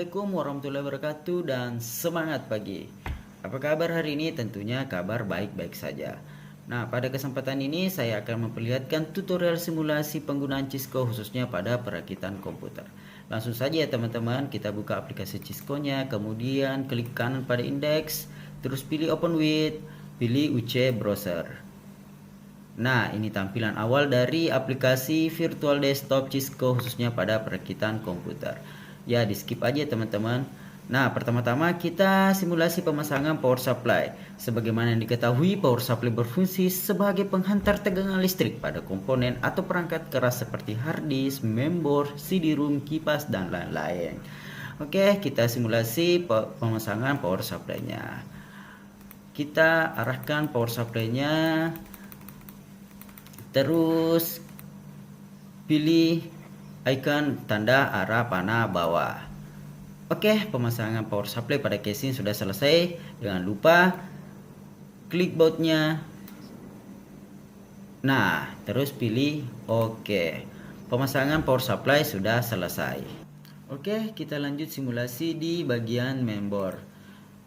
Assalamualaikum warahmatullahi wabarakatuh dan semangat pagi. Apa kabar hari ini? Tentunya kabar baik-baik saja. Nah, pada kesempatan ini saya akan memperlihatkan tutorial simulasi penggunaan Cisco khususnya pada perakitan komputer. Langsung saja ya teman-teman, kita buka aplikasi Cisco-nya, kemudian klik kanan pada indeks, terus pilih open with, pilih UC browser. Nah, ini tampilan awal dari aplikasi virtual desktop Cisco khususnya pada perakitan komputer. Ya, di skip aja teman-teman. Nah, pertama-tama kita simulasi pemasangan power supply. Sebagaimana yang diketahui, power supply berfungsi sebagai penghantar tegangan listrik pada komponen atau perangkat keras seperti hard disk, mainboard, CD-ROM, kipas, dan lain-lain. Oke, kita simulasi pemasangan power supply-nya. Kita arahkan power supply-nya, terus pilih icon tanda arah panah bawah. Oke, pemasangan power supply pada casing sudah selesai. Jangan lupa klik bautnya. Nah, terus pilih oke. Pemasangan power supply sudah selesai. Oke, kita lanjut simulasi di bagian mainboard.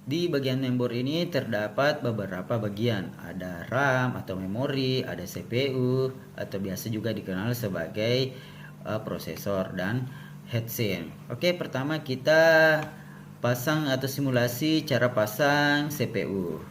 Di bagian mainboard ini terdapat beberapa bagian. Ada RAM atau memori, ada CPU atau biasa juga dikenal sebagai prosesor dan heatsink. Oke, pertama kita pasang atau simulasi cara pasang CPU.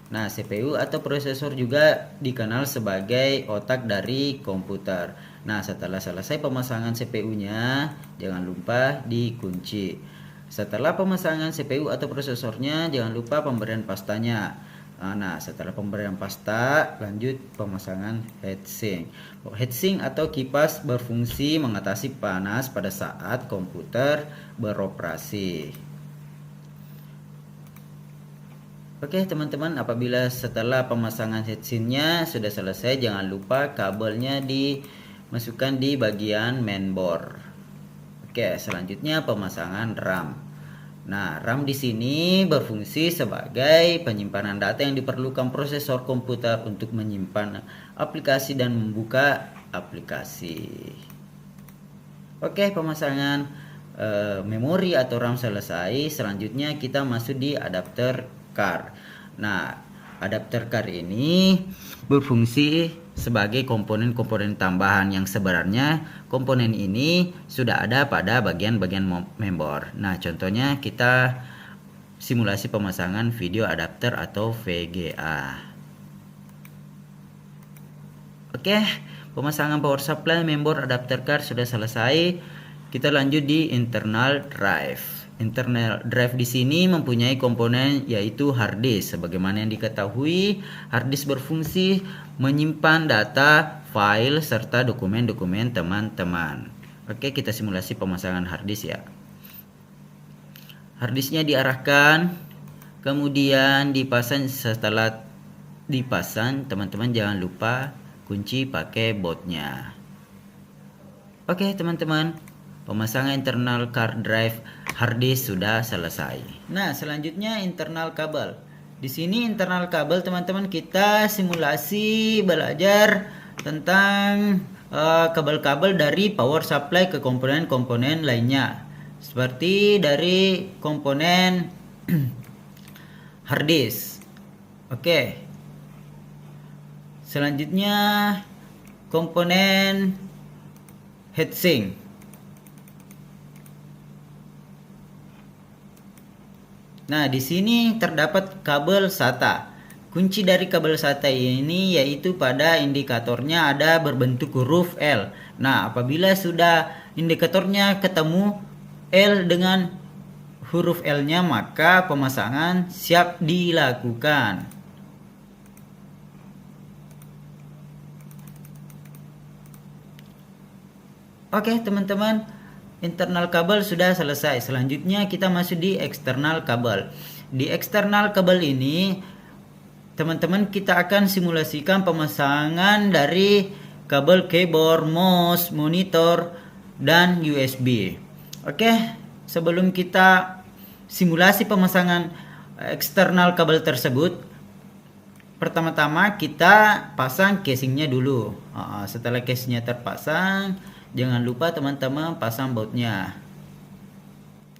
Nah, CPU atau prosesor juga dikenal sebagai otak dari komputer. Nah, setelah selesai pemasangan CPU-nya, jangan lupa dikunci. Setelah pemasangan CPU atau prosesornya, jangan lupa pemberian pastanya. Nah, setelah pemberian pasta, lanjut pemasangan heatsink. Heatsink atau kipas berfungsi mengatasi panas pada saat komputer beroperasi. Oke teman-teman, apabila setelah pemasangan heatsinknya sudah selesai, jangan lupa kabelnya dimasukkan di bagian mainboard. Oke, selanjutnya pemasangan RAM. Nah, RAM di sini berfungsi sebagai penyimpanan data yang diperlukan prosesor komputer untuk menyimpan aplikasi dan membuka aplikasi. Oke, pemasangan memori atau RAM selesai. Selanjutnya kita masuk di adapter card. Nah, adapter card ini berfungsi sebagai komponen-komponen tambahan yang sebenarnya komponen ini sudah ada pada bagian-bagian mainboard. Nah, contohnya kita simulasi pemasangan video adapter atau VGA. Oke, pemasangan power supply, mainboard, adapter card sudah selesai. Kita lanjut di internal drive. Internal drive di sini mempunyai komponen yaitu hard disk. Sebagaimana yang diketahui, hard disk berfungsi menyimpan data, file, serta dokumen-dokumen teman-teman. Oke, kita simulasi pemasangan hard disk ya. Hard disknya diarahkan, kemudian dipasang. Setelah dipasang, teman-teman jangan lupa kunci pakai bautnya. Oke teman-teman, pemasangan internal hard drive hard disk sudah selesai. Nah, selanjutnya internal kabel. Di sini internal kabel teman-teman, kita simulasi belajar tentang kabel-kabel dari power supply ke komponen-komponen lainnya. Seperti dari komponen hard disk. Oke. Selanjutnya komponen heatsink. Nah, di sini terdapat kabel SATA. Kunci dari kabel SATA ini yaitu pada indikatornya ada berbentuk huruf L. Nah, apabila sudah indikatornya ketemu L dengan huruf L-nya, maka pemasangan siap dilakukan. Oke teman-teman, internal kabel sudah selesai. Selanjutnya kita masuk di eksternal kabel. Di eksternal kabel ini teman-teman kita akan simulasikan pemasangan dari kabel keyboard, mouse, monitor, dan USB. Oke, sebelum kita simulasi pemasangan eksternal kabel tersebut, pertama-tama kita pasang casingnya dulu. Setelah casingnya terpasang, jangan lupa teman-teman pasang bautnya.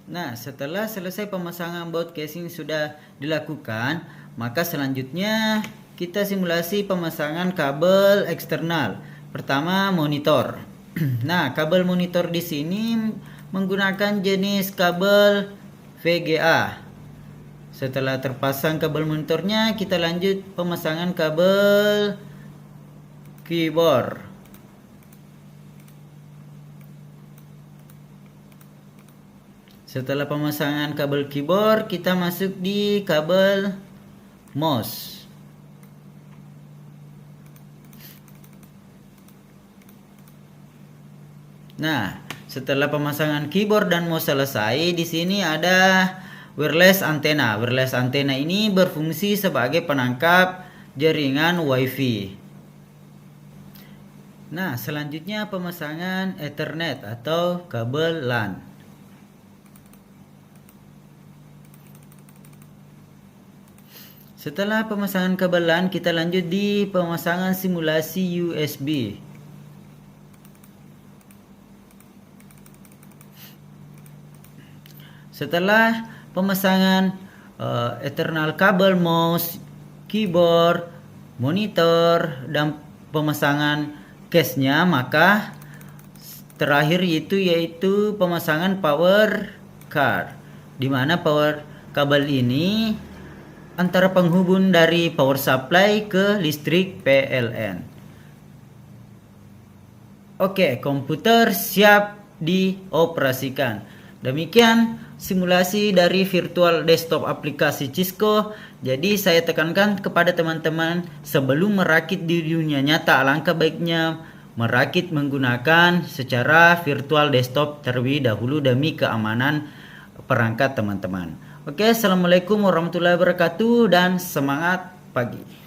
Nah, setelah selesai pemasangan baut casing sudah dilakukan, maka selanjutnya kita simulasi pemasangan kabel eksternal. Pertama, monitor. Nah, kabel monitor di sini menggunakan jenis kabel VGA. Setelah terpasang kabel monitornya, kita lanjut pemasangan kabel keyboard. Setelah pemasangan kabel keyboard, kita masuk di kabel mouse. Nah, setelah pemasangan keyboard dan mouse selesai, di sini ada wireless antena. Wireless antena ini berfungsi sebagai penangkap jaringan WiFi. Nah, selanjutnya pemasangan Ethernet atau kabel LAN. Setelah pemasangan kabel LAN, kita lanjut di pemasangan simulasi USB. Setelah pemasangan eternal kabel mouse, keyboard, monitor, dan pemasangan case-nya, maka terakhir yaitu pemasangan power card, di mana power kabel ini antara penghubung dari power supply ke listrik PLN. Oke, komputer siap dioperasikan. Demikian simulasi dari virtual desktop aplikasi Cisco. Jadi saya tekankan kepada teman-teman, sebelum merakit di dunia nyata, alangkah baiknya merakit menggunakan secara virtual desktop terlebih dahulu demi keamanan perangkat teman-teman. Oke, assalamualaikum warahmatullahi wabarakatuh dan semangat pagi.